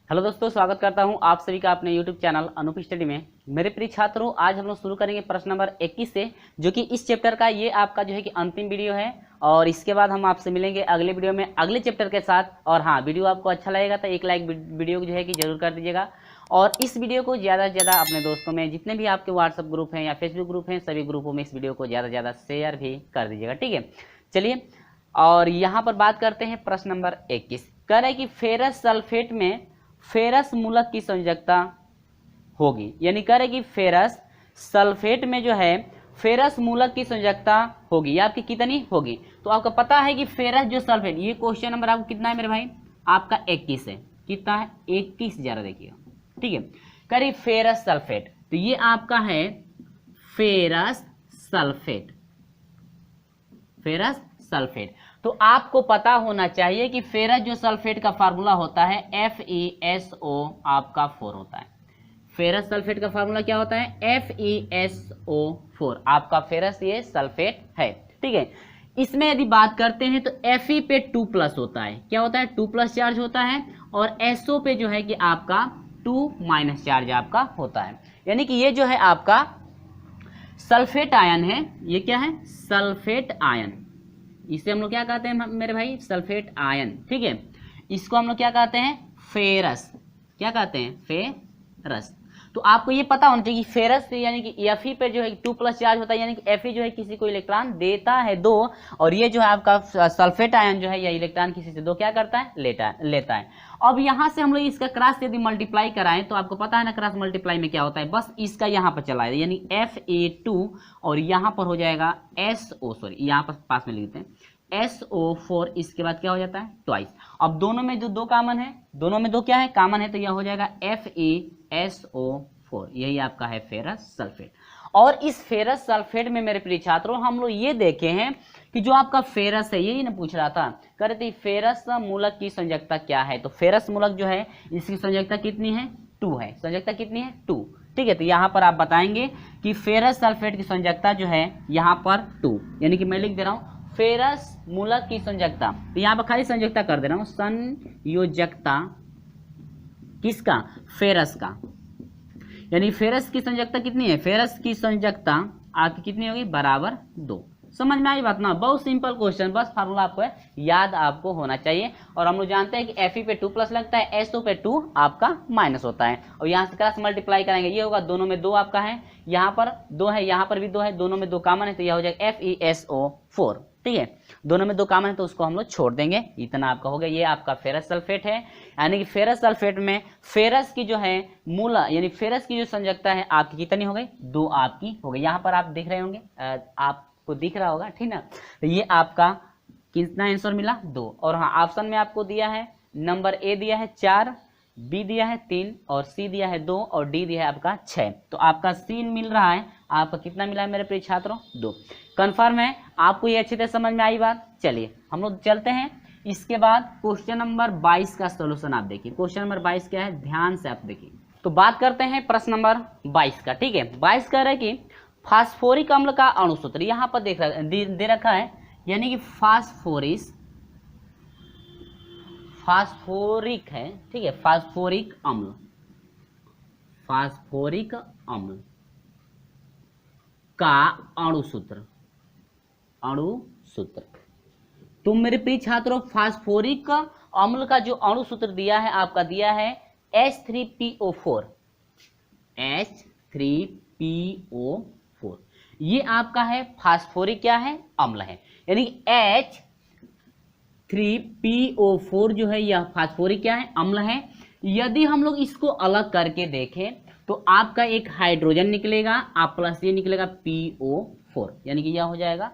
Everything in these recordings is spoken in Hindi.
हेलो दोस्तों, स्वागत करता हूं आप सभी का अपने YouTube चैनल अनूप स्टडी में। मेरे प्रिय छात्रों, आज हम लोग शुरू करेंगे प्रश्न नंबर 21 से, जो कि इस चैप्टर का ये आपका जो है कि अंतिम वीडियो है। और इसके बाद हम आपसे मिलेंगे अगले वीडियो में अगले चैप्टर के साथ। और हाँ, वीडियो आपको अच्छा लगेगा तो एक लाइक वीडियो को जो है कि जरूर कर दीजिएगा। और इस वीडियो को ज़्यादा से ज़्यादा अपने दोस्तों में, जितने भी आपके व्हाट्सअप ग्रुप हैं या फेसबुक ग्रुप हैं, सभी ग्रुपों में इस वीडियो को ज़्यादा से ज़्यादा शेयर भी कर दीजिएगा, ठीक है। चलिए, और यहाँ पर बात करते हैं प्रश्न नंबर 21। कह रहे हैं कि फेरस सल्फेट में फेरस मूलक की संयोजकता होगी, यानी कह रहे कि फेरस सल्फेट में जो है फेरस मूलक की संयोजकता होगी, ये आपकी कितनी होगी। तो आपको पता है कि फेरस जो सल्फेट, ये क्वेश्चन नंबर आपको कितना है मेरे भाई, आपका 21 है। कितना है? 21। जरा देखिएगा, ठीक है। कह रही फेरस सल्फेट, तो ये आपका है फेरस सल्फेट, फेरस सल्फेट। तो आपको पता होना चाहिए कि फेरस जो सल्फेट का फार्मूला होता है FeSO आपका 4 होता है। फेरस सल्फेट का फार्मूला क्या होता है? FeSO4 आपका फेरस ये सल्फेट है, ठीक है। इसमें यदि बात करते हैं तो Fe पे 2+ होता है। क्या होता है? 2+ चार्ज होता है। और SO पे जो है कि आपका 2- चार्ज आपका होता है। यानी कि ये जो है आपका सल्फेट आयन है। ये क्या है? Sulphate ion. इसे हम लोग क्या कहते हैं मेरे भाई? सल्फेट आयन, ठीक है। इसको हम लोग क्या कहते हैं? फेरस। क्या कहते हैं? फेरस। तो आपको ये पता होना चाहिए कि फेरस पे यानी कि Fe पे जो है 2+ चार्ज होता है, यानी कि Fe जो है किसी को इलेक्ट्रॉन देता है 2, और ये जो है आपका सल्फेट आयन जो है या इलेक्ट्रॉन किसी से 2 क्या करता है? लेता है। अब यहाँ से हम लोग इसका क्रॉस यदि मल्टीप्लाई कराएं तो आपको पता है ना क्रॉस मल्टीप्लाई में क्या होता है, बस इसका यहाँ पर चला है, यानी Fa2 और यहाँ पर हो जाएगा यहाँ पर पास में लिखते हैं SO4। इसके बाद क्या हो जाता है? ट्वाइस। अब दोनों में जो 2 कॉमन है, दोनों में 2 क्या है? कॉमन है, तो यह हो जाएगा FeSO4। यही आपका है फेरस सल्फेट। और इस फेरस सल्फेट में मेरे प्रिय छात्रों हम लोग ये देखे हैं कि जो आपका फेरस है, यही ना पूछ रहा था, कह रहे थे फेरस मूलक की संयोजकता क्या है। तो फेरस मूलक जो है इसकी संयोजकता कितनी है? 2 है। संयोजकता कितनी है? 2, ठीक है। तो यहाँ पर आप बताएंगे कि फेरस सल्फेट की संयोजकता जो है यहाँ पर 2, यानी कि मैं लिख दे रहा हूँ फेरस मूलक की संयोजकता। तो यहाँ पर खाली संयोजकता कर दे रहा हूँ, संयोजकता किसका? फेरस का। यानी फेरस की संयोजकता कितनी है? फेरस की संयोजकता आपकी कितनी होगी? बराबर 2। समझ में आई बात ना? बहुत सिंपल क्वेश्चन, बस फार्मूला आपको याद आपको होना चाहिए। और हम लोग जानते हैं कि Fe पे 2+ लगता है, SO पे 2 आपका माइनस होता है। और यहाँ से क्रॉस मल्टीप्लाई करेंगे, ये होगा दोनों में 2 आपका है, यहाँ पर 2 है, यहाँ पर भी 2 है, दोनों में 2 कॉमन है, तो यह हो जाएगा FeSO4, ठीक है। दोनों में 2 कॉमन है तो उसको हम लोग छोड़ देंगे। इतना आपका हो गया। ये आपका फेरस सल्फेट है, यानी कि फेरस सल्फेट में फेरस की जो है मूल यानी फेरस की जो संयोजकता है आपकी कितनी हो गई? 2 आपकी हो गई। यहाँ पर आप देख रहे होंगे, आपको दिख रहा होगा, ठीक ना। तो ये आपका कितना आंसर मिला? 2। और हाँ, ऑप्शन में आपको दिया है नंबर ए दिया है 4, बी दिया है 3, और सी दिया है 2, और डी दिया है आपका 6। तो आपका सी मिल रहा है। आपका कितना मिला है मेरे प्रिय छात्रों? 2। कंफर्म है? आपको ये अच्छी तरह समझ में आई बात? चलिए हम लोग चलते हैं। इसके बाद क्वेश्चन नंबर 22 का सोल्यूशन आप देखिए। क्वेश्चन नंबर 22 क्या है? ध्यान से आप देखिए। तो बात करते हैं प्रश्न नंबर 22 का, ठीक है। 22 कह रहे हैं कि फास्फोरिक अम्ल का अणुसूत्र यहाँ पर दे रखा है, यानी कि फास्फोरिक है, ठीक है। फास्फोरिक अम्ल का अणुसूत्र। तो मेरे प्रिय छात्रों, फास्फोरिक अम्ल का जो अणुसूत्र दिया है आपका, दिया है H3PO4। H3PO4 ये आपका है फास्फोरिक क्या है? अम्ल है। यानी H3PO4 जो है यह फास्फोरिक क्या है? अम्ल है। यदि हम लोग इसको अलग करके देखें तो आपका एक हाइड्रोजन निकलेगा, आप प्लस ये निकलेगा PO4, यानी कि यह हो जाएगा।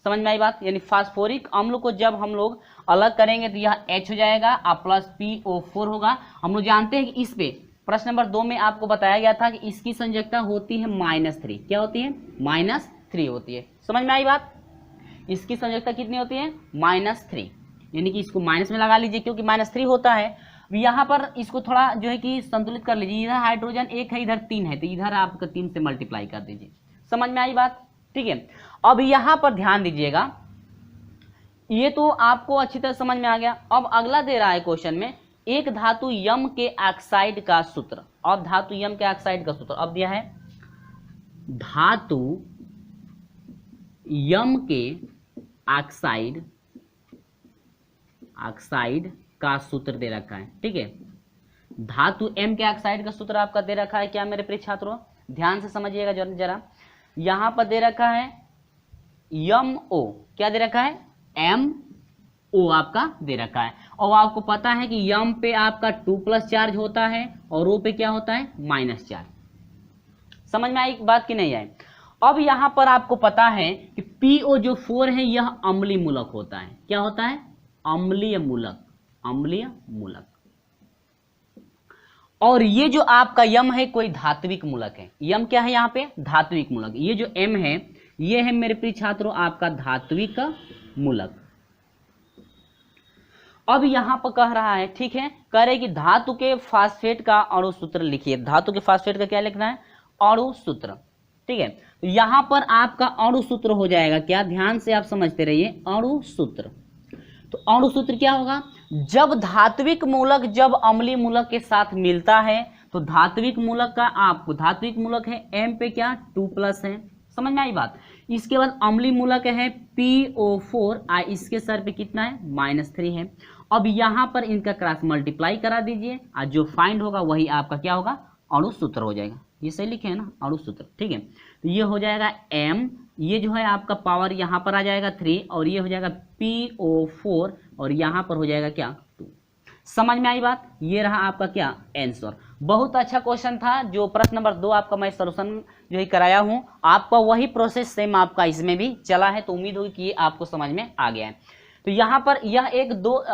समझ में आई बात? यानी फास्फोरिक अम्ल को जब हम लोग अलग करेंगे तो यह H हो जाएगा, आप प्लस PO4 होगा। हम लोग जानते हैं कि इस पे प्रश्न नंबर 2 में आपको बताया गया था कि इसकी संयोजकता होती है -3। क्या होती है? -3 होती है। समझ में आई बात? इसकी संयोजकता कितनी होती है? -3, यानी कि इसको माइनस में लगा लीजिए क्योंकि -3 होता है। यहाँ पर इसको थोड़ा जो है कि संतुलित कर लीजिए। इधर हाइड्रोजन 1 है, इधर 3 है, तो इधर आपका 3 से मल्टीप्लाई कर दीजिए। समझ में आई बात? ठीक है। अब यहाँ पर ध्यान दीजिएगा, ये तो आपको अच्छी तरह समझ में आ गया। अब अगला दे रहा है क्वेश्चन में एक धातु यम के ऑक्साइड का सूत्र, अब धातु यम के ऑक्साइड का सूत्र अब दिया है, धातु यम के ऑक्साइड का सूत्र दे रखा है। ठीक है, धातु एम के ऑक्साइड का सूत्र आपका दे रखा है क्या मेरे प्रिय छात्रों, ध्यान से समझिएगा जरा। यहां पर दे रखा है यम ओ, क्या दे रखा है, एम ओ आपका दे रखा है, और आपको पता है कि यम पे आपका 2+ चार्ज होता है और ओ पे क्या होता है, माइनस चार्ज। समझ में आई बात कि नहीं आई। अब यहां पर आपको पता है कि पीओ जो 4 है यह अम्लीय मूलक होता है, क्या होता है, अम्लीय मूलक, अम्लीय मूलक। और ये जो आपका यम है कोई धात्विक मूलक है, यम क्या है यहाँ पे, धात्विक मूलक। ये जो एम है ये है मेरे प्रिय छात्रों आपका धात्विक मूलक। अब यहां पर कह रहा है, ठीक है, कह रहे कि धातु के फास्फेट का अणु सूत्र लिखिए। धातु के फास्फेट का क्या लिखना है, अणु सूत्र। ठीक है, तो यहां पर आपका अणु सूत्र हो जाएगा क्या, ध्यान से आप समझते रहिए, अणु सूत्र। तो अणु सूत्र क्या होगा, जब धात्विक मूलक जब अम्लीय मूलक के साथ मिलता है तो धात्विक मूलक का आपको, धात्विक मूलक है एम पे क्या 2+ है, समझ में आई बात। इसके बाद अम्लीय मूलक है PO4, इसके सर पे कितना है, -3 है। अब यहां पर इनका क्रॉस मल्टीप्लाई करा दीजिए और जो फाइंड होगा वही आपका क्या होगा, अणु सूत्र हो जाएगा। ये सही लिखे है ना, अणु सूत्र। ठीक है, तो ये हो जाएगा M, ये जो है आपका पावर यहाँ पर आ जाएगा 3 और ये हो जाएगा PO4 और यहाँ पर हो जाएगा क्या 2। समझ में आई बात। ये रहा आपका क्या आंसर। बहुत अच्छा क्वेश्चन था। जो प्रश्न नंबर 2 आपका मैं सॉल्यूशन जो है कराया हूँ, आपका वही प्रोसेस सेम आपका इसमें भी चला है, तो उम्मीद होगी कि ये आपको समझ में आ गया है। तो यहाँ पर यह एक दो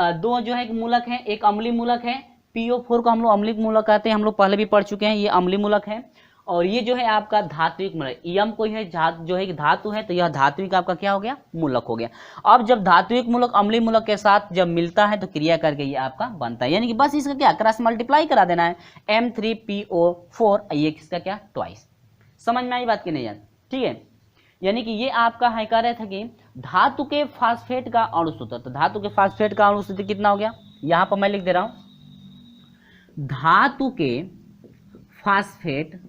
जो है मूलक है, एक अम्लीय मूलक है, PO4 को हम लोग अम्लीय मूलक कहते हैं, हम लोग पहले भी पढ़ चुके हैं, ये अम्लीय मूलक है। और ये जो है आपका धात्विक मूलक, यम कोई है जो है धातु है, तो यह धात्विक आपका क्या हो गया, मूलक हो गया। अब जब धात्विक मूलक अम्लीय मूलक के साथ जब मिलता है तो क्रिया करके ये आपका बनता है, यानी कि बस इसका क्या क्रॉस मल्टीप्लाई करा देना है, M3PO4, ये किसका क्या ट्वाइस। समझ में आई बात की नहीं यार। ठीक है, यानी कि ये आपका है कह रहे थे कि धातु के फास्फेट का अणु सूत्र, तो धातु के फास्फेट का अणु सूत्र कितना हो गया, यहां पर मैं लिख दे रहा हूं, धातु के फास्फेट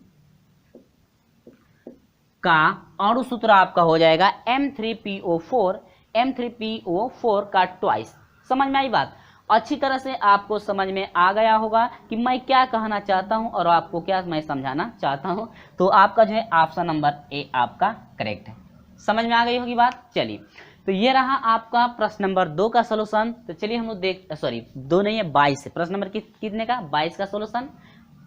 का अणु सूत्र आपका हो जाएगा M3PO4, M3PO4 का ट्वाइस। समझ में आई बात। अच्छी तरह से आपको समझ में आ गया होगा कि मैं क्या कहना चाहता हूं और आपको क्या मैं समझाना चाहता हूं। तो आपका जो है ऑप्शन नंबर ए आपका करेक्ट है। समझ में आ गई होगी बात। चलिए, तो ये रहा आपका प्रश्न नंबर 2 का सोल्यूशन। तो चलिए हम लोग 2 नहीं है 22 है, प्रश्न नंबर कितने का, 22 का सोल्यूशन।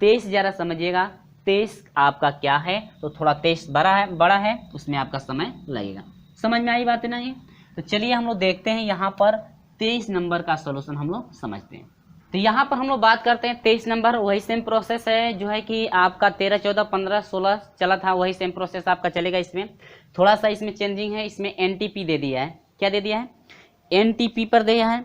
23 जरा समझिएगा, 23 आपका क्या है, तो थोड़ा 23 बड़ा है, उसमें आपका समय लगेगा। समझ में आई बात है ना ये। तो चलिए हम लोग देखते हैं यहाँ पर 23 नंबर का सोल्यूशन हम लोग समझते हैं। तो यहाँ पर हम लोग बात करते हैं 23 नंबर, वही सेम प्रोसेस है जो है कि आपका 13, 14, 15, 16 चला था, वही सेम प्रोसेस आपका चलेगा। इसमें थोड़ा सा इसमें चेंजिंग है, इसमें NTP दे दिया है। क्या दे दिया है, NTP पर दिया है।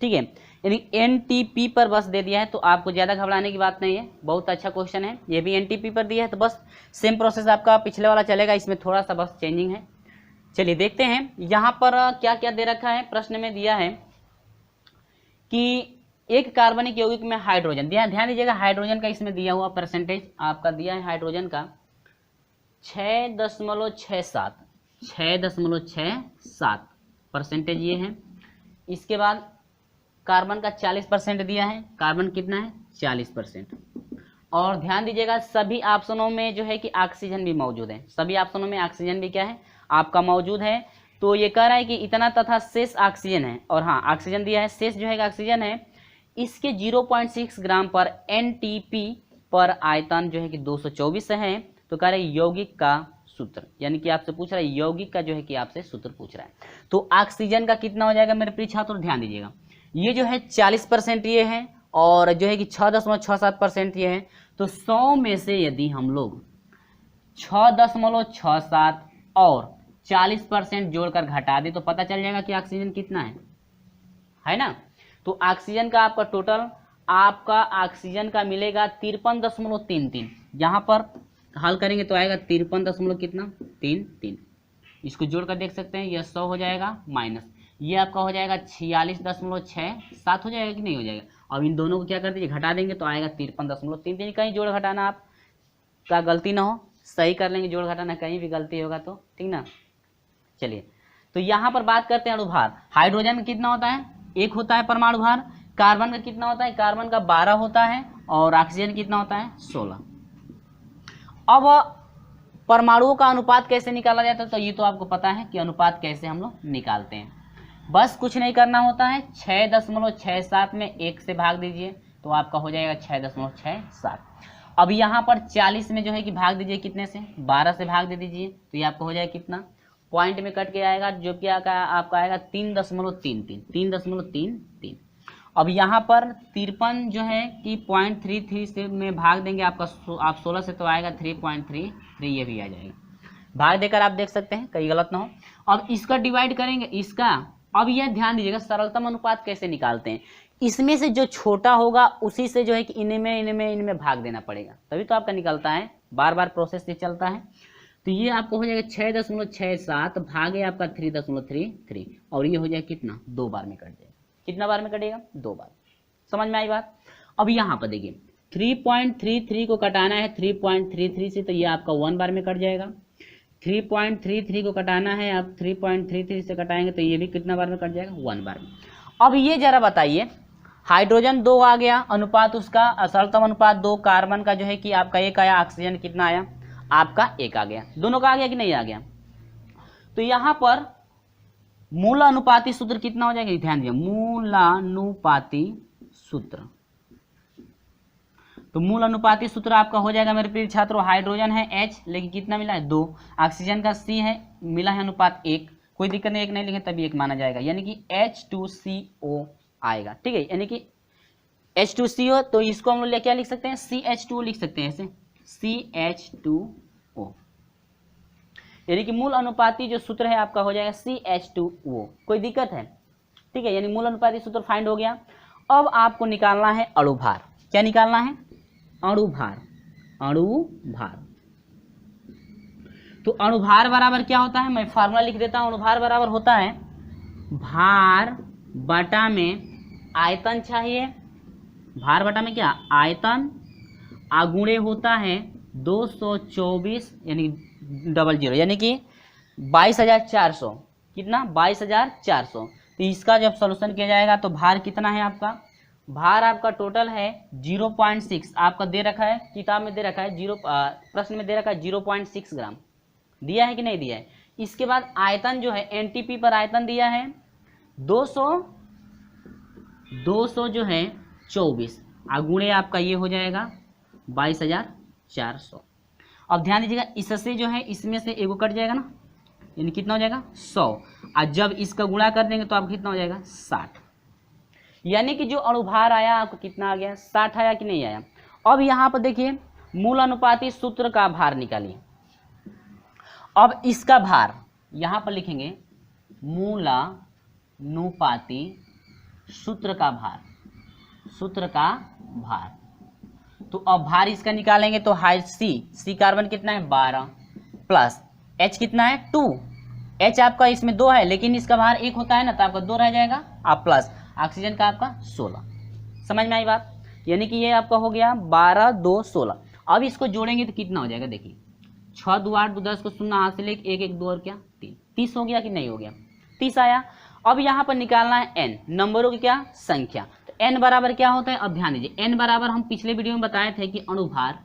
ठीक है, यानी NTP पर बस दे दिया है, तो आपको ज़्यादा घबराने की बात नहीं है। बहुत अच्छा क्वेश्चन है, ये भी NTP पर दिया है, तो बस सेम प्रोसेस आपका पिछले वाला चलेगा, इसमें थोड़ा सा बस चेंजिंग है। चलिए देखते हैं यहाँ पर क्या क्या दे रखा है। प्रश्न में दिया है कि एक कार्बनिक यौगिक में हाइड्रोजन, ध्यान दीजिएगा, हाइड्रोजन का इसमें दिया हुआ परसेंटेज आपका दिया है, हाइड्रोजन का 6.67 परसेंटेज ये है। इसके बाद कार्बन का 40% दिया है, कार्बन कितना है 40%। और ध्यान दीजिएगा सभी ऑप्शनों में जो है कि ऑक्सीजन भी मौजूद है, सभी ऑप्शनों में ऑक्सीजन भी क्या है आपका मौजूद है। तो ये कह रहा है कि इतना तथा शेष ऑक्सीजन है, और हाँ ऑक्सीजन दिया है, शेष जो है ऑक्सीजन है। इसके 0.6 ग्राम पर NTP पर आयतन जो है कि 224 है। तो कह रहे यौगिक का सूत्र, यानी कि आपसे पूछ रहा है यौगिक का जो है कि आपसे सूत्र पूछ रहा है। तो ऑक्सीजन का कितना हो जाएगा मेरे प्रिय छात्र, ध्यान दीजिएगा, ये जो है 40% ये है और जो है कि 6.67% ये है। तो 100 में से यदि हम लोग 6.67 और 40% जोड़कर घटा दे तो पता चल जाएगा कि ऑक्सीजन कितना है ना। तो ऑक्सीजन का आपका टोटल आपका ऑक्सीजन का मिलेगा 53.33। यहाँ पर हल करेंगे तो आएगा 53 कितना 33। इसको जोड़कर देख सकते हैं, यह 100 हो जाएगा माइनस ये आपका हो जाएगा 46.67 हो जाएगा कि नहीं हो जाएगा। अब इन दोनों को क्या कर दीजिए, घटा देंगे तो आएगा 53.33। कहीं जोड़ घटाना आप का गलती ना हो, सही कर लेंगे, जोड़ घटाना कहीं भी गलती होगा तो, ठीक ना। चलिए तो यहाँ पर बात करते हैं अणुभार। हाइड्रोजन में कितना होता है, 1 होता है परमाणु भार। कार्बन का कितना होता है, कार्बन का 12 होता है। और ऑक्सीजन कितना होता है, 16। अब परमाणुओं का अनुपात कैसे निकाला जाता है, तो ये तो आपको पता है कि अनुपात कैसे हम लोग निकालते हैं। बस कुछ नहीं करना होता है, 6.67 में 1 से भाग दीजिए तो आपका हो जाएगा 6.67। अब यहाँ पर 40 में जो है कि भाग दीजिए कितने से, 12 से भाग दे दीजिए तो ये आपको हो जाएगा कितना, पॉइंट में कट के आएगा, जो कि आपका आएगा 3.33। अब यहाँ पर 53 जो है कि 0.33 से में भाग देंगे आपका, आप 16 से तो आएगा 3.33, ये भी आ जाएगा। भाग देकर आप देख सकते हैं कहीं गलत ना हो। अब इसका डिवाइड करेंगे इसका। अब यह ध्यान दीजिएगा सरलतम अनुपात कैसे निकालते हैं, इसमें से जो छोटा होगा उसी से जो है कि इनमें भाग देना पड़ेगा, तभी तो आपका निकलता है। बार बार प्रोसेस से चलता है। तो ये आपको हो जाएगा 6.67 भागे आपका 3.33 और ये हो जाएगा कितना, 2 बार में कट जाएगा। कितना बार में कटेगा, 2 बार। समझ में आई बात। अब यहाँ पर देखिए 3.33 को कटाना है 3.33 से, तो ये आपका 1 बार में कट जाएगा। 3.33 को कटाना है आप 3.33 से कटाएंगे तो ये भी कितना बार में कट जाएगा, 1 बार में। अब ये जरा बताइए, हाइड्रोजन 2 आ गया, अनुपात उसका सरलतम अनुपात 2, कार्बन का जो है कि आपका 1 आया, ऑक्सीजन कितना आया, आपका 1 आ गया। दोनों का आ गया कि नहीं आ गया। तो यहाँ पर मूलानुपाती सूत्र कितना हो जाएगा, ध्यान दीजिए, मूलानुपाती सूत्र। तो मूल अनुपाती सूत्र आपका हो जाएगा मेरे प्रिय छात्रों, हाइड्रोजन है H लेकिन कितना मिला है, 2। ऑक्सीजन का C है, मिला है अनुपात 1। कोई दिक्कत नहीं, 1 नहीं लिखे तभी 1 माना जाएगा, यानी कि H2CO आएगा। ठीक है, यानी कि H2CO, तो इसको हम लोग क्या लिख सकते हैं, CH2O लिख सकते हैं, ऐसे CH2O, यानी कि मूल अनुपाती जो सूत्र है आपका हो जाएगा CH2O। कोई दिक्कत है, ठीक है, यानी मूल अनुपाती सूत्र फाइंड हो गया। अब आपको निकालना है अणुभार। क्या निकालना है, अणुभार। अणुभार, तो अणुभार बराबर क्या होता है, मैं फार्मूला लिख देता हूं। अणुभार बराबर होता है भार बटा में आयतन चाहिए, भार बटा में क्या, आयतन, आगुणे होता है 224 यानी 00, यानी कि 22,400। कितना, 22,400। तो इसका जब सॉल्यूशन किया जाएगा तो भार कितना है आपका, भार आपका टोटल है 0.6, आपका दे रखा है किताब में, दे रखा है प्रश्न में दे रखा है 0.6 ग्राम दिया है कि नहीं दिया है। इसके बाद आयतन जो है एनटीपी पर आयतन दिया है 200 जो है 24, आगुणे आपका ये हो जाएगा 22,400। अब ध्यान दीजिएगा, इससे जो है इसमें से एगो कट जाएगा ना, यानी कितना हो जाएगा 100, और जब इसका गुणा कर देंगे तो आपको कितना हो जाएगा 60, यानी कि जो अणुभार आया आपको कितना आ गया, 60 आया कि नहीं आया। अब यहाँ पर देखिए मूल अनुपाती सूत्र का भार निकालिए। अब इसका भार यहाँ पर लिखेंगे मूलानुपाती सूत्र का भार, सूत्र का भार। तो अब भार इसका निकालेंगे तो हाई सी कार्बन कितना है 12 प्लस H कितना है 2, H आपका इसमें 2 है लेकिन इसका भार 1 होता है ना, तो आपका 2 रह जाएगा, आप प्लस ऑक्सीजन का आपका 16। समझ में आई बात, यानी कि ये आपका हो गया 12 2 16। अब इसको जोड़ेंगे तो कितना हो जाएगा, देखिए 6 2 8 2 10 को 0 हाथ से लेके 1 1 2 और क्या 3, 30 हो गया कि नहीं हो गया, 30 आया। अब यहाँ पर निकालना है n, नंबरों की क्या संख्या। तो n बराबर क्या होता है, अब ध्यान दीजिए, n बराबर हम पिछले वीडियो में बताए थे कि अणुभार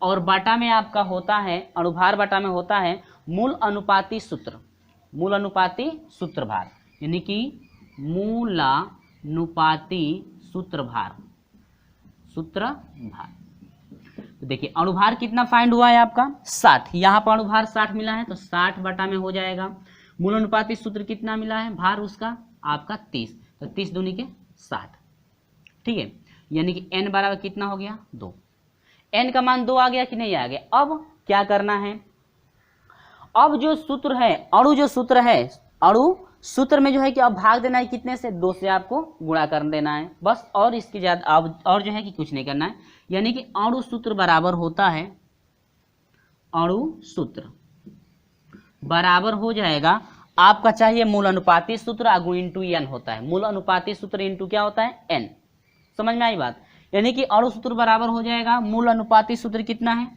और बाटा में आपका होता है, अणुभार बाटा में होता है मूल अनुपाती सूत्र, मूल अनुपाती सूत्र भार, यानी कि मूलानुपाती सूत्र भार, सूत्र भार। तो देखिए अणुभार कितना फाइंड हुआ है आपका 60, यहाँ पर अणुभार 60 मिला है तो 60 बटा में हो जाएगा। मूल अनुपाती सूत्र कितना मिला है भार उसका आपका 30, तो 30 दूनी के 60, ठीक है, यानी कि n बराबर कितना हो गया 2। n का मान 2 आ गया कि नहीं आ गया। अब क्या करना है, अब जो सूत्र है अणु जो सूत्र है, अणु सूत्र में जो है कि अब भाग देना है कितने से, 2 से आपको गुणा कर देना है बस, और इसके ज्यादा अब और जो है कि कुछ नहीं करना है, यानी कि अणु सूत्र बराबर होता है, अणु सूत्र बराबर हो जाएगा आपका चाहिए मूल अनुपाती सूत्र आगु इंटू एन होता है। मूल अनुपाती सूत्र इंटू क्या होता है, एन। समझ में आई बात। यानी कि अणु सूत्र बराबर हो जाएगा, मूल अनुपाती सूत्र कितना है,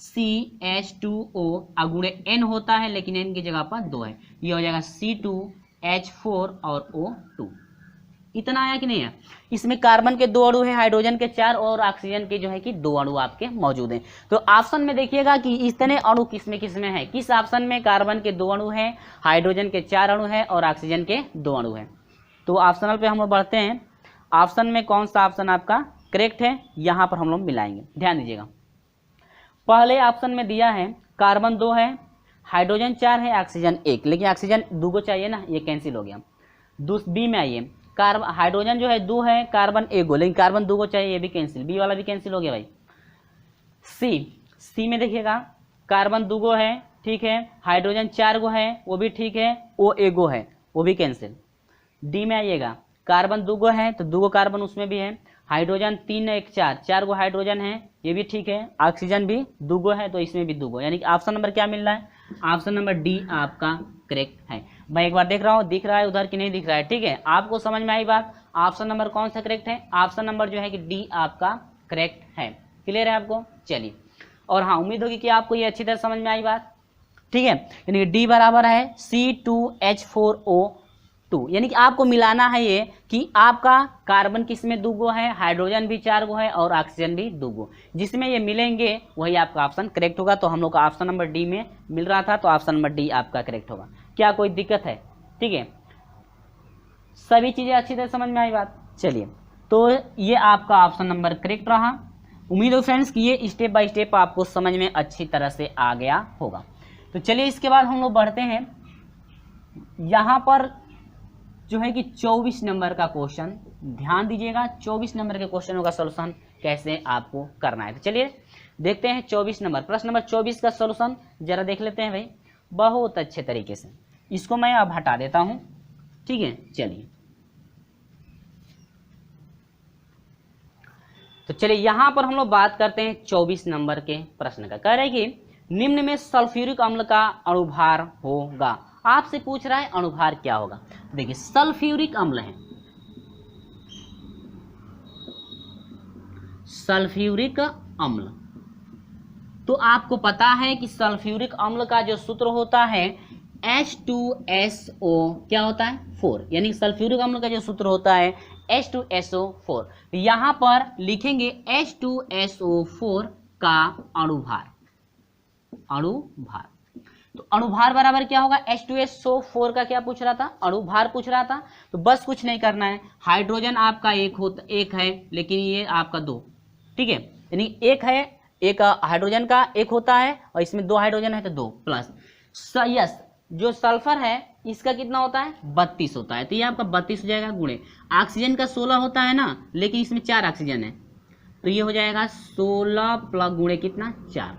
CH2O अगुणे n होता है, लेकिन n की जगह पर 2 है, ये हो जाएगा C2H4 और O2। इतना आया कि नहीं है। इसमें कार्बन के 2 अणु है, हाइड्रोजन के 4 और ऑक्सीजन के जो है कि 2 अणु आपके मौजूद हैं। तो ऑप्शन में देखिएगा कि इतने अणु किसमें किसमें है। किस ऑप्शन में कार्बन के 2 अणु है, हाइड्रोजन के 4 अणु है और ऑक्सीजन के 2 अणु है। तो ऑप्शनल पे हम लोग बढ़ते हैं। ऑप्शन में कौन सा ऑप्शन आपका करेक्ट है, यहाँ पर हम लोग मिलाएंगे, ध्यान दीजिएगा। पहले ऑप्शन में दिया है कार्बन 2 है, हाइड्रोजन 4 है, ऑक्सीजन 1, लेकिन ऑक्सीजन 2 को चाहिए ना, ये कैंसिल हो गया। बी में आइए, कार्बन हाइड्रोजन जो है 2 है, कार्बन 1 गो, लेकिन कार्बन 2 को चाहिए, ये भी कैंसिल, बी वाला भी कैंसिल हो गया भाई। सी में देखिएगा कार्बन 2 गो है, ठीक है, हाइड्रोजन 4 गो है, वो भी ठीक है, ओ 1 गो है, वो भी कैंसिल। डी में आइएगा, कार्बन 2 गो है तो 2 गो कार्बन उसमें भी है, हाइड्रोजन 3 1 4, 4 गो हाइड्रोजन है, ये भी ठीक है, ऑक्सीजन भी 2 गो है तो इसमें भी 2 गो, यानी कि ऑप्शन नंबर क्या मिल रहा है, ऑप्शन नंबर डी आपका करेक्ट है। मैं एक बार देख रहा हूँ दिख रहा है उधर कि नहीं दिख रहा है, ठीक है, आपको समझ में आई बात। ऑप्शन नंबर कौन सा करेक्ट है, ऑप्शन नंबर जो है कि डी आपका करेक्ट है। क्लियर है आपको, चलिए। और हाँ, उम्मीद होगी कि आपको ये अच्छी तरह समझ में आई बात, ठीक है। यानी कि डी बराबर है C2H4O2, यानी कि आपको मिलाना है ये कि आपका कार्बन किसमें 2 गो है, हाइड्रोजन भी 4 गो है और ऑक्सीजन भी 2 गो, जिसमें ये मिलेंगे वही आपका ऑप्शन करेक्ट होगा। तो हम लोग का ऑप्शन नंबर डी में मिल रहा था, तो ऑप्शन नंबर डी आपका करेक्ट होगा। क्या कोई दिक्कत है, ठीक है, सभी चीजें अच्छी तरह समझ में आई बात। चलिए, तो ये आपका ऑप्शन नंबर करेक्ट रहा। उम्मीद हो फ्रेंड्स कि ये स्टेप बाय स्टेप आपको समझ में अच्छी तरह से आ गया होगा। तो चलिए, इसके बाद हम लोग बढ़ते हैं, यहाँ पर जो है कि 24 नंबर का क्वेश्चन, ध्यान दीजिएगा, 24 नंबर के क्वेश्चनों का सॉल्यूशन कैसे आपको करना है। तो चलिए देखते हैं 24 नंबर, प्रश्न नंबर 24 का सॉल्यूशन जरा देख लेते हैं भाई, बहुत अच्छे तरीके से। इसको मैं अब हटा देता हूं, ठीक है। चलिए, तो चलिए यहां पर हम लोग बात करते हैं 24 नंबर के प्रश्न का। कह रहे हैं कि निम्न में सल्फ्यूरिक अम्ल का अणुभार होगा। आपसे पूछ रहा है अणुभार क्या होगा। तो देखिए, सल्फ्यूरिक अम्ल है, सल्फ्यूरिक अम्ल, तो आपको पता है कि सल्फ्यूरिक अम्ल का जो सूत्र होता है H2SO क्या होता है 4, यानी सल्फ्यूरिक अम्ल का जो सूत्र होता है H2SO4। यहां पर लिखेंगे H2SO4 का अणुभार, अणुभार। तो अणुभार बराबर क्या होगा, H2SO4 का क्या पूछ रहा था, अणुभार पूछ रहा था। तो बस कुछ नहीं करना है, हाइड्रोजन आपका एक है, लेकिन ये आपका 2, ठीक है, यानी एक है, एक हाइड्रोजन का 1 होता है और इसमें 2 हाइड्रोजन है तो 2 प्लस यस, जो सल्फर है इसका कितना होता है 32 होता है, तो ये आपका 32 हो जाएगा, गुणे ऑक्सीजन का 16 होता है ना, लेकिन इसमें 4 ऑक्सीजन है, तो ये हो जाएगा 16 प्लस गुणे कितना 4।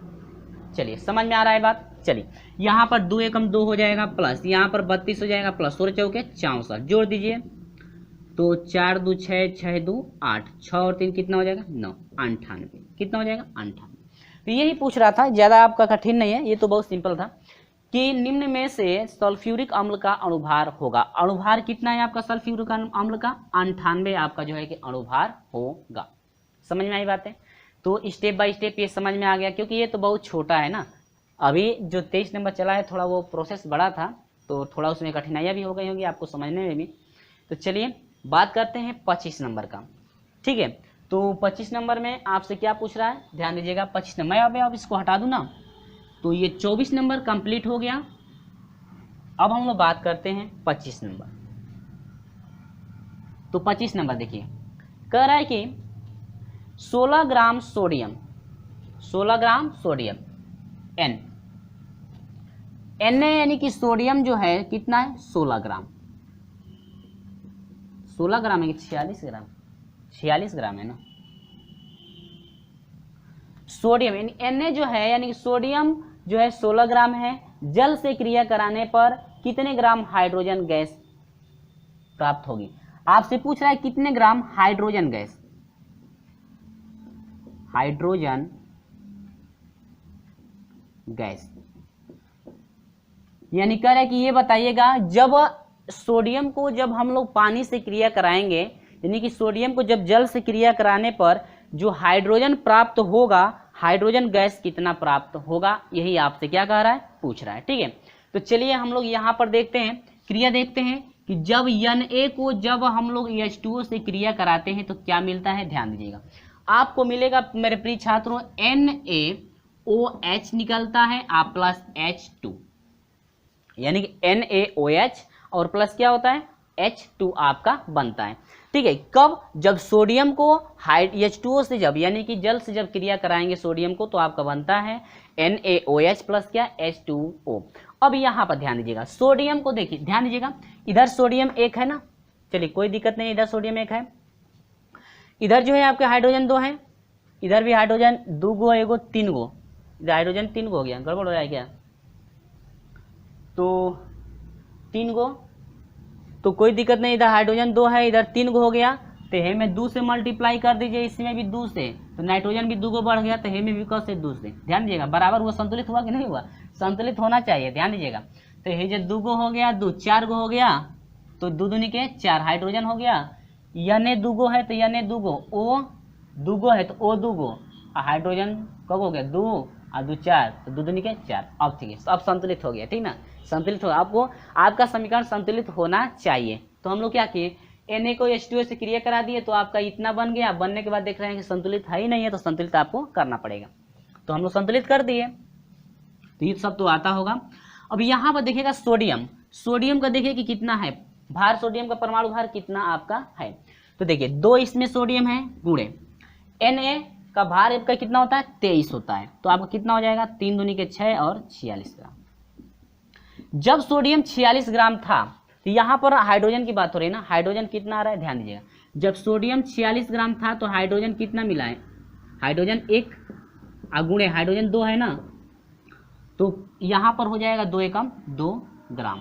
चलिए, समझ में आ रहा है बात। चलिए, यहाँ पर 2 एकम 2 हो जाएगा, प्लस यहाँ पर 32 हो जाएगा, प्लस 16 चौके 64, जोड़ दीजिए तो 4 2 6 6 2 8, 6 और 3 कितना हो जाएगा 9, 98, कितना हो जाएगा 98। तो यही पूछ रहा था, ज़्यादा आपका कठिन नहीं है, ये तो बहुत सिंपल था कि निम्न में से सल्फ्यूरिक अम्ल का अणुभार होगा। अणुभार कितना है आपका सल्फ्यूरिक अम्ल का, 98 आपका जो है कि अणुभार होगा। समझ में आई बात है। तो स्टेप बाय स्टेप ये समझ में आ गया, क्योंकि ये तो बहुत छोटा है ना, अभी जो 23 नंबर चला है थोड़ा वो प्रोसेस बड़ा था, तो थोड़ा उसमें कठिनाइयाँ भी हो गई होगी आपको समझने में भी। तो चलिए बात करते हैं 25 नंबर का, ठीक है। तो 25 नंबर में आपसे क्या पूछ रहा है, ध्यान दीजिएगा। 25 नंबर मैं अब इसको हटा दूं ना, तो ये 24 नंबर कंप्लीट हो गया। अब हम लोग बात करते हैं 25 नंबर। तो 25 नंबर देखिए, कह रहा है कि 16 gram sodium, 16 gram sodium N, यानी कि सोडियम जो है कितना है 16 ग्राम, 16 ग्राम है कि 46 ग्राम, 46 ग्राम है ना सोडियम, यानी Na जो है, यानी कि सोडियम जो है 16 ग्राम है। जल से क्रिया कराने पर कितने ग्राम हाइड्रोजन गैस प्राप्त होगी। आपसे पूछ रहा है कितने gram hydrogen gas, hydrogen gas यानी कह रहा है कि ये बताइएगा जब सोडियम को जब हम लोग पानी से क्रिया कराएंगे, यानी कि सोडियम को जब जल से क्रिया कराने पर जो हाइड्रोजन प्राप्त होगा, हाइड्रोजन गैस कितना प्राप्त होगा, यही आपसे क्या कह रहा है, पूछ रहा है। ठीक है, तो चलिए हम लोग यहाँ पर देखते हैं, क्रिया देखते हैं कि जब Na को जब हम लोग H2O से क्रिया कराते हैं तो क्या मिलता है। ध्यान दीजिएगा, आपको मिलेगा मेरे प्रिय छात्रों NaOH निकलता है आप प्लस H2, यानी कि NaOH और प्लस क्या होता है H2 आपका बनता है। ठीक है, कब, जब सोडियम को H2O से जब यानी कि जल से जब क्रिया कराएंगे सोडियम को तो आपका बनता है NaOH प्लस क्या H2O। अब यहाँ पर ध्यान दीजिएगा, सोडियम को देखिए, ध्यान दीजिएगा इधर सोडियम एक है ना, चलिए कोई दिक्कत नहीं, इधर सोडियम एक है, इधर जो है आपके हाइड्रोजन 2 है, इधर भी हाइड्रोजन 2 गो, एगो 3 गो, इधर हाइड्रोजन 3 गो हो गया, गड़बड़ हो रहा है क्या, तो 3 गो, तो कोई दिक्कत नहीं, इधर हाइड्रोजन 2 है, इधर 3 गो हो गया, तो हे में 2 से मल्टीप्लाई कर दीजिए, इसमें भी 2 से, तो नाइट्रोजन भी 2 गो बढ़ गया, तो हे में भी कौन से 2 से। ध्यान दीजिएगा, बराबर हुआ, संतुलित हुआ कि नहीं हुआ, संतुलित होना चाहिए, ध्यान दीजिएगा। तो हे जो 2 गो हो गया, 2 4 गो हो गया, तो 2 दूनी के 4 हाइड्रोजन हो गया, Na 2 गो है तो Na 2 गो, O 2 गो है तो O 2 गो, हाइड्रोजन कब हो गया 2 और 2 4, तो 2 दूनी के 4। अब ठीक है, अब संतुलित हो गया, ठीक ना, संतुलित हो, आपको आपका समीकरण संतुलित होना चाहिए। तो हम लोग क्या किए, Na को H2O से क्रिया करा दिए, तो आपका इतना बन गया, बनने के बाद देख रहे हैं कि संतुलित है ही नहीं है, तो संतुलित आपको करना पड़ेगा, तो हम लोग संतुलित कर दिए, तो ये सब तो आता होगा। अब यहाँ पर देखिएगा सोडियम, सोडियम का देखिए कि कितना है भार, सोडियम का परमाणु भार कितना आपका है, तो देखिए 2 इसमें सोडियम है, गुणे Na का भार आपका कितना होता है 23 होता है, तो आपका कितना हो जाएगा 3 दूनी के 6 और 46 ग्राम। जब सोडियम 46 ग्राम था, तो यहाँ पर हाइड्रोजन की बात हो रही है ना, हाइड्रोजन कितना आ रहा है, ध्यान दीजिएगा, जब सोडियम 46 ग्राम था तो हाइड्रोजन कितना मिला है, हाइड्रोजन 1 गुणे हाइड्रोजन 2 है ना, तो यहाँ पर हो जाएगा 2 एकम 2 ग्राम।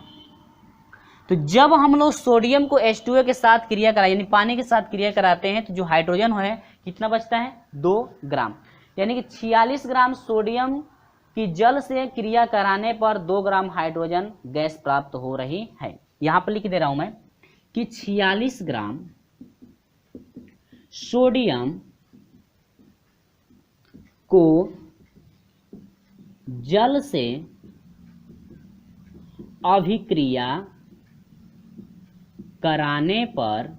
तो जब हम लोग सोडियम को H2O के साथ क्रिया कराए, यानी पानी के साथ क्रिया कराते हैं, तो जो हाइड्रोजन है कितना बचता है 2 ग्राम, यानी कि 46 ग्राम सोडियम की जल से क्रिया कराने पर 2 ग्राम हाइड्रोजन गैस प्राप्त हो रही है। यहाँ पर लिख दे रहा हूं मैं कि 46 ग्राम सोडियम को जल से अभिक्रिया कराने पर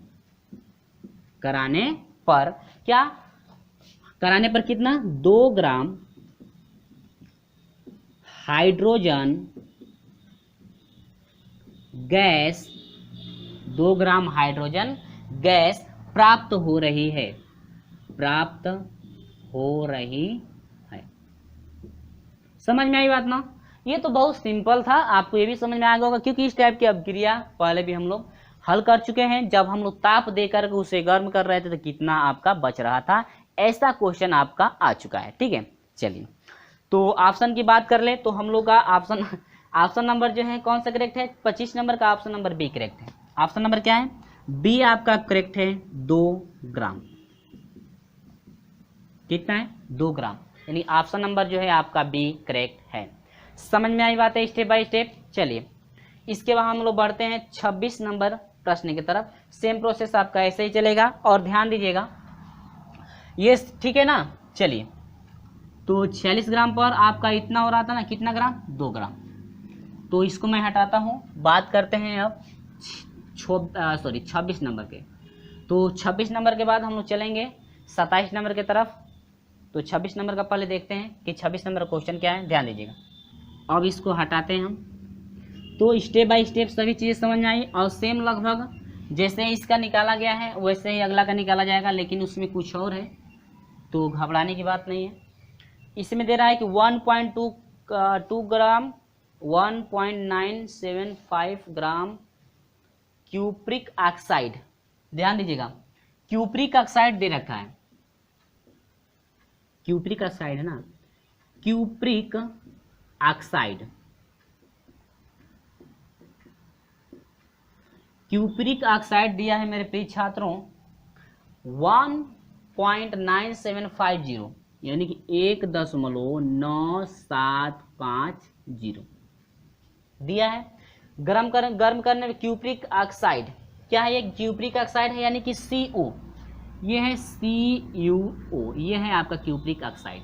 क्या, कराने पर कितना 2 gram hydrogen gas, 2 gram hydrogen gas प्राप्त हो रही है, प्राप्त हो रही है। समझ में आई बात ना, ये तो बहुत सिंपल था, आपको ये भी समझ में आ गया होगा, क्योंकि इस टाइप की अभिक्रिया पहले भी हम लोग हल कर चुके हैं। जब हम लोग ताप देकर उसे गर्म कर रहे थे तो कितना आपका बच रहा था, ऐसा क्वेश्चन आपका आ चुका है। ठीक है, चलिए तो ऑप्शन की बात कर ले, तो हम लोग का ऑप्शन नंबर जो है कौन सा करेक्ट है, 25 नंबर का ऑप्शन नंबर बी करेक्ट है। ऑप्शन नंबर क्या है, बी आपका करेक्ट है, 2 ग्राम। कितना है 2 ग्राम, यानी ऑप्शन नंबर जो है आपका बी करेक्ट है। समझ में आई बात है स्टेप बाय स्टेप। चलिए इसके बाद हम लोग बढ़ते हैं 26 नंबर प्रश्न की तरफ। सेम प्रोसेस आपका ऐसे ही चलेगा, और ध्यान दीजिएगा ये ठीक है ना। चलिए तो 46 ग्राम पर आपका इतना हो रहा था ना, कितना ग्राम 2 ग्राम, तो इसको मैं हटाता हूँ। बात करते हैं अब 26 नंबर के। तो 26 नंबर के बाद हम लोग चलेंगे 27 नंबर की तरफ। तो 26 नंबर का पहले देखते हैं कि 26 नंबर क्वेश्चन क्या है, ध्यान दीजिएगा। अब इसको हटाते हैं हम, तो स्टेप बाय स्टेप सभी चीज़ें समझ में आई, और सेम लगभग जैसे इसका निकाला गया है वैसे ही अगला का निकाला जाएगा, लेकिन उसमें कुछ और है, तो घबराने की बात नहीं है। इसमें दे रहा है कि 1.2 ग्राम 1.975 ग्राम क्यूप्रिक ऑक्साइड, ध्यान दीजिएगा क्यूप्रिक ऑक्साइड दे रखा है, क्यूप्रिक ऑक्साइड है ना, क्यूप्रिक ऑक्साइड, क्यूप्रिक ऑक्साइड दिया है मेरे प्रिय छात्रों 1.9750, यानी कि 1.9750। दिया है। गर्म करने में क्यूप्रिक ऑक्साइड क्या है, एक क्यूप्रिक ऑक्साइड है यानी कि CO, ये है CuO, ये है आपका क्यूप्रिक ऑक्साइड।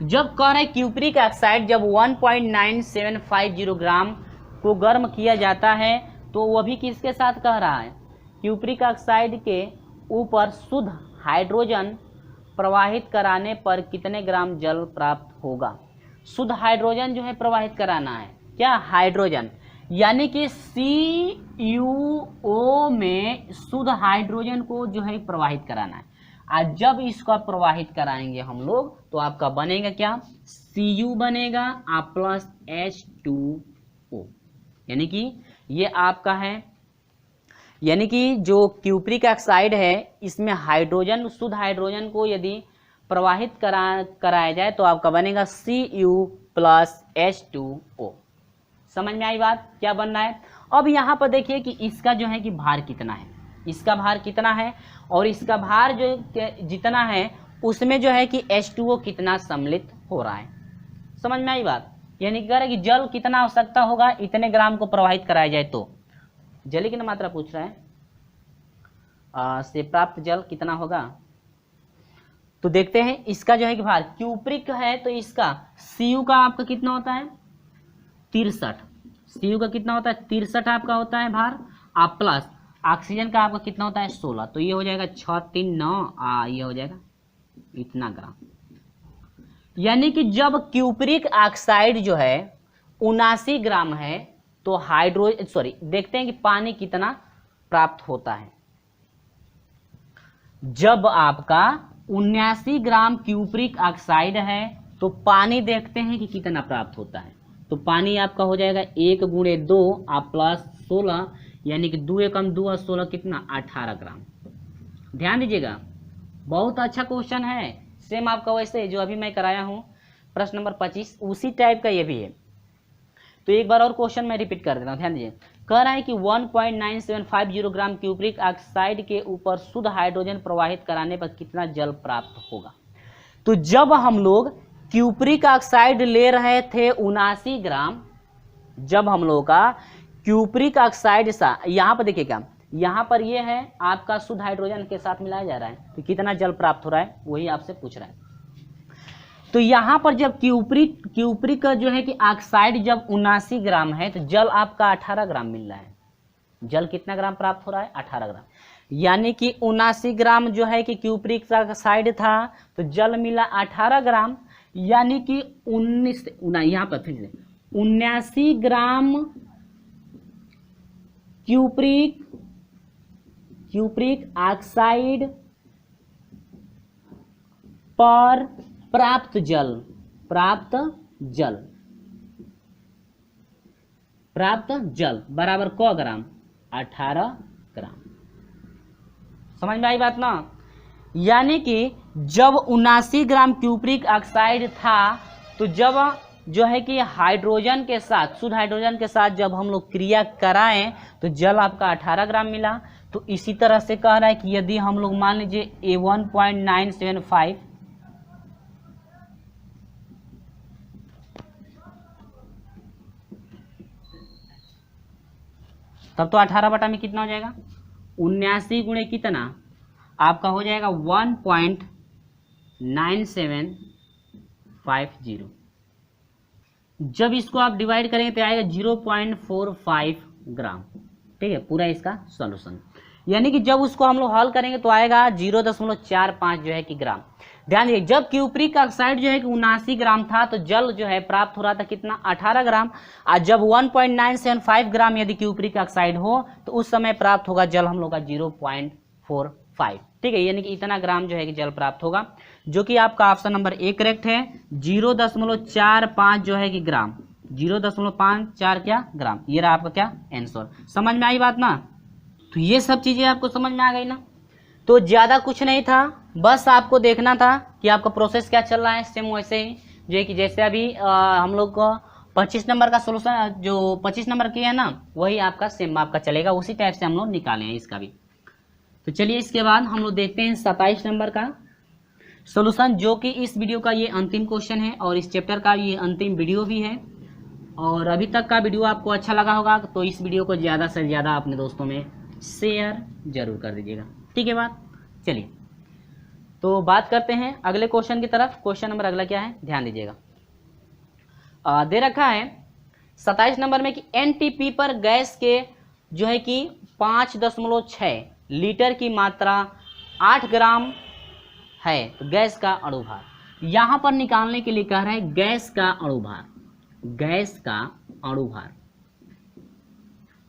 जब कह रहे क्यूप्रिक ऑक्साइड जब 1.9750 ग्राम को गर्म किया जाता है तो वह भी किसके साथ कह रहा है, क्यूप्रिक ऑक्साइड के ऊपर शुद्ध हाइड्रोजन प्रवाहित कराने पर कितने ग्राम जल प्राप्त होगा। शुद्ध हाइड्रोजन जो है प्रवाहित कराना है, क्या हाइड्रोजन, यानी कि CuO में शुद्ध हाइड्रोजन को जो है प्रवाहित कराना है। आज जब इसका प्रवाहित कराएंगे हम लोग तो आपका बनेगा क्या, Cu बनेगा आप प्लस H2O, यानी कि ये आपका है, यानी कि जो क्यूप्रिक ऑक्साइड है इसमें हाइड्रोजन, शुद्ध हाइड्रोजन को यदि प्रवाहित कराया जाए तो आपका बनेगा Cu प्लस H2O। समझ में आई बात, क्या बन रहा है। अब यहाँ पर देखिए कि इसका जो है कि भार कितना है, इसका भार कितना है और इसका भार जो जितना है उसमें जो है कि H2O कितना सम्मिलित हो रहा है। समझ में आई बात, यानी कह रहा है कि जल कितना आवश्यकता होगा इतने ग्राम को प्रवाहित कराया जाए तो जल की मात्रा पूछ रहा है से प्राप्त जल कितना होगा। तो देखते हैं इसका जो है कि भार क्यूप्रिक है तो इसका Cu का आपका कितना होता है 63, Cu का कितना होता है 63 आपका होता है भार, आप प्लस ऑक्सीजन का आपका कितना होता है 16, तो ये हो जाएगा 639, ये हो जाएगा इतना ग्राम। यानी कि जब क्यूप्रिक ऑक्साइड जो है 79 ग्राम है तो देखते हैं कि पानी कितना प्राप्त होता है। जब आपका 79 ग्राम क्यूप्रिक ऑक्साइड है तो पानी देखते हैं कि कितना प्राप्त होता है, तो पानी आपका हो जाएगा 1 गुणे 2 आप प्लस 16, यानी कि 2 एकम 2 और 16 कितना 18 ग्राम। ध्यान दीजिएगा, बहुत अच्छा क्वेश्चन है, सेम आपका वैसे जो अभी मैं कराया हूँ प्रश्न नंबर 25 उसी टाइप का ये भी है। तो एक बार और क्वेश्चन मैं रिपीट कर देता हूँ, ध्यान दीजिए। कह रहा है कि 1.9750 ग्राम क्यूप्रिक ऑक्साइड के ऊपर शुद्ध हाइड्रोजन प्रवाहित कराने पर कितना जल प्राप्त होगा। तो जब हम लोग क्यूप्रिक ऑक्साइड ले रहे थे 79 ग्राम, जब हम लोग का क्यूप्रिक ऑक्साइड सा यहाँ पर देखिएगा, यहाँ पर ये है आपका शुद्ध हाइड्रोजन के साथ मिलाया जा रहा है तो कितना जल प्राप्त हो रहा है वही आपसे पूछ रहा है। तो यहाँ पर जब क्यूप्रिक जो है कि ऑक्साइड जब 79 ग्राम है तो जल आपका 18 ग्राम मिल रहा है। जल कितना ग्राम प्राप्त हो रहा है 18 ग्राम, यानी कि 79 ग्राम जो है कि क्यूप्रिक ऑक्साइड था तो जल मिला 18 ग्राम, यानी कि 19 यहाँ पर फिर से 79 ग्राम क्यूप्रिक ऑक्साइड पर प्राप्त जल बराबर क ग्राम 18 ग्राम। समझ में आई बात ना, यानी कि जब 79 ग्राम क्यूप्रिक ऑक्साइड था तो जब जो है कि हाइड्रोजन के साथ शुद्ध हाइड्रोजन के साथ जब हम लोग क्रिया कराएं तो जल आपका 18 ग्राम मिला। तो इसी तरह से कह रहा है कि यदि हम लोग मान लीजिए A1.975 तब तो 18 बटा में कितना हो जाएगा 79 गुणे कितना आपका हो जाएगा 1.9750। जब इसको आप डिवाइड करेंगे तो आएगा 0.45 ग्राम। ठीक है, पूरा इसका सॉल्यूशन, यानी कि जब उसको हम लोग हल करेंगे तो आएगा 0.45 जो है कि ग्राम। ध्यान दीजिए, जब क्यूप्रिक ऑक्साइड जो है कि 79 ग्राम था तो जल जो है प्राप्त हो रहा था कितना 18 ग्राम, और जब 1.975 ग्राम यदि क्यूप्रिक ऑक्साइड हो तो उस समय प्राप्त होगा जल हम लोग का 0.45। ठीक है, यानी कि इतना ग्राम जो है कि जल प्राप्त होगा, जो कि आपका ऑप्शन नंबर ए करेक्ट है। 0.45 जो है कि ग्राम, 0.54 क्या ग्राम, ये रहा आपका क्या आंसर। समझ में आई बात ना, तो ये सब चीजें आपको समझ में आ गई ना। तो ज्यादा कुछ नहीं था, बस आपको देखना था कि आपका प्रोसेस क्या चल रहा है। सेम वैसे ही जो है कि जैसे अभी हम लोग को 25 नंबर का सोल्यूशन जो 25 नंबर की है ना वही आपका सेम आपका चलेगा, उसी टाइप से हम लोग निकाले हैं इसका भी। तो चलिए इसके बाद हम लोग देखते हैं 27 नंबर का सोल्यूशन, जो कि इस वीडियो का ये अंतिम क्वेश्चन है और इस चैप्टर का ये अंतिम वीडियो भी है। और अभी तक का वीडियो आपको अच्छा लगा होगा तो इस वीडियो को ज़्यादा से ज़्यादा अपने दोस्तों में शेयर जरूर कर दीजिएगा। ठीक है बात, चलिए तो बात करते हैं अगले क्वेश्चन की तरफ। क्वेश्चन नंबर अगला क्या है, ध्यान दीजिएगा। दे रखा है 27 नंबर में कि एनटीपी पर गैस के जो है कि 5.6 लीटर की मात्रा 8 ग्राम है, तो गैस का अणुभार यहां पर निकालने के लिए कह रहा है गैस का अणुभार, गैस का अणुभार,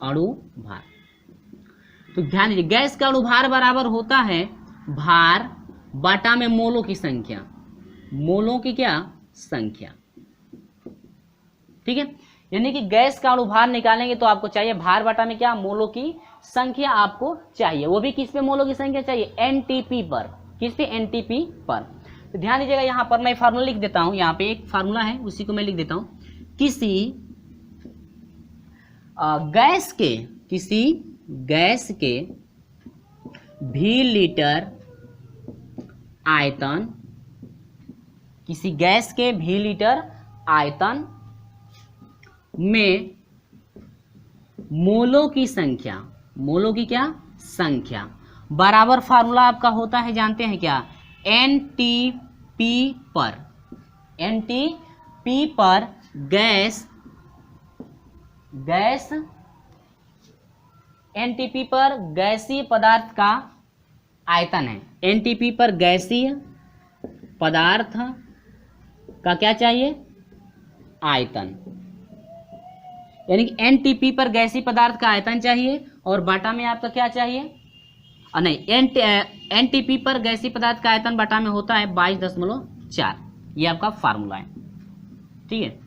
अणुभार। तो ध्यान दीजिए गैस का अणुभार बराबर होता है भार बटा में मोलों की संख्या, मोलों की क्या संख्या। ठीक है, यानी कि गैस का अणुभार निकालेंगे तो आपको चाहिए भार बटा में क्या, मोलों की संख्या आपको चाहिए, वो भी किस पे मोलों की संख्या चाहिए, एनटीपी पर, किस पे, एनटीपी पर। तो ध्यान दीजिएगा यहाँ पर मैं फार्मूला लिख देता हूं, यहाँ पे एक फार्मूला है उसी को मैं लिख देता हूं। किसी गैस के, किसी गैस के भी लीटर आयतन, किसी गैस के भी लीटर आयतन में मोलों की संख्या, मोलों की क्या संख्या बराबर फार्मूला आपका होता है जानते हैं क्या, एनटीपी पर, एनटीपी पर गैस, गैस एनटीपी पर गैसीय पदार्थ का आयतन है, एनटीपी पर गैसीय पदार्थ का क्या चाहिए, आयतन, यानी कि एनटीपी पर गैसीय पदार्थ का आयतन चाहिए और बाटा में आपका क्या चाहिए, नहीं एनटीपी पर गैसीय पदार्थ का आयतन बटा में होता है 22.4, ये आपका फार्मूला है। ठीक है,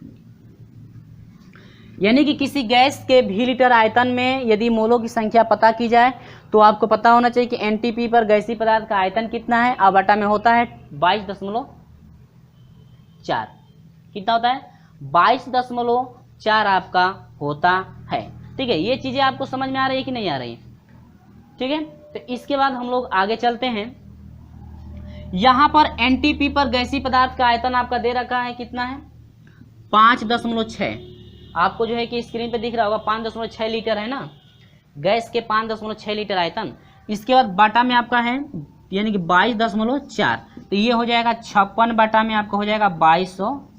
यानी कि किसी गैस के भी लीटर आयतन में यदि मोलों की संख्या पता की जाए तो आपको पता होना चाहिए कि एनटीपी पर गैसीय पदार्थ का आयतन कितना है, और बटा में होता है 22.4, कितना होता है 22.4 आपका होता है। ठीक है, ये चीजें आपको समझ में आ रही है कि नहीं आ रही है। ठीक है, तो इसके बाद हम लोग आगे चलते हैं। यहां पर एनटीपी पर गैसीय पदार्थ का आयतन आपका दे रखा है, कितना है 5.6, आपको जो है कि स्क्रीन पे दिख रहा होगा 5.6 लीटर है ना, गैस के 5.6 लीटर आयतन। इसके बाद बाटा में आपका है यानी कि 22.4, तो ये हो जाएगा 56 बाटा में आपका हो जाएगा 2200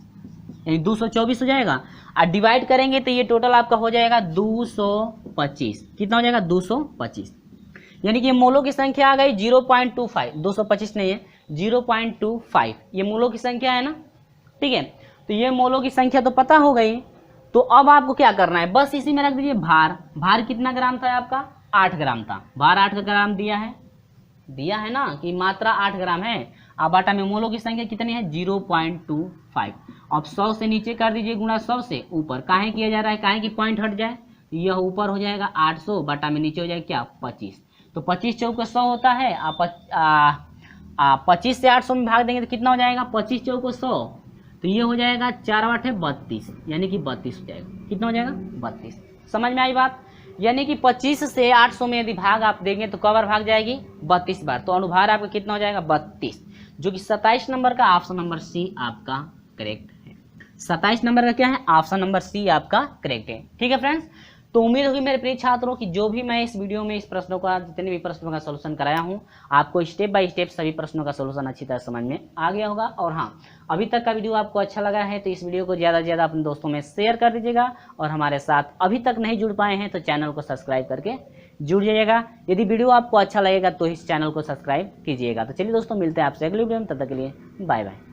यानी 224 हो जाएगा, और डिवाइड करेंगे तो ये टोटल आपका हो जाएगा 225, कितना हो जाएगा 225, यानी कि मोलों की संख्या आ गई 0.25, 225 नहीं है 0.25, ये मोलों की संख्या है ना। ठीक है, तो ये मोलों की संख्या तो पता हो गई, तो अब आपको क्या करना है, बस इसी में रख दीजिए भार, भार कितना ग्राम था आपका 8 ग्राम था, भार 8 ग्राम दिया है ना कि मात्रा 8 ग्राम है, अब बाटा में मोलों की संख्या कितनी है 0.25, अब 100 से नीचे कर दीजिए गुणा 100 से ऊपर, काहे किया जा रहा है, काहे की पॉइंट हट जाए, यह ऊपर हो जाएगा 800 बाटा में नीचे हो जाएगा क्या 25, तो 25 चौक 100 होता है, 25 से 800 में भाग देंगे तो कितना हो जाएगा 25 चौक 100, तो ये हो जाएगा 4 8 32, यानी कि 32 हो जाएगा, कितना हो जाएगा 32। समझ में आई बात, यानी कि 25 से 800 में यदि भाग आप देंगे तो कवर भाग जाएगी 32 बार, तो अनुभार आपका कितना हो जाएगा 32, जो कि 27 नंबर का ऑप्शन नंबर सी आपका करेक्ट है। 27 नंबर का क्या है, ऑप्शन नंबर सी आपका करेक्ट है। ठीक है फ्रेंड्स, तो उम्मीद होगी मेरे प्रिय छात्रों की जो भी मैं इस वीडियो में इस प्रश्नों का, जितने भी प्रश्नों का सॉल्यूशन कराया हूं, आपको स्टेप बाय स्टेप सभी प्रश्नों का सॉल्यूशन अच्छी तरह समझ में आ गया होगा। और हाँ, अभी तक का वीडियो आपको अच्छा लगा है तो इस वीडियो को ज़्यादा से ज़्यादा अपने दोस्तों में शेयर कर दीजिएगा, और हमारे साथ अभी तक नहीं जुड़ पाए हैं तो चैनल को सब्सक्राइब करके जुड़ जाइएगा। यदि वीडियो आपको अच्छा लगेगा तो इस चैनल को सब्सक्राइब कीजिएगा। तो चलिए दोस्तों, मिलते हैं आपसे अगली वीडियो में, तब तक के लिए बाय बाय।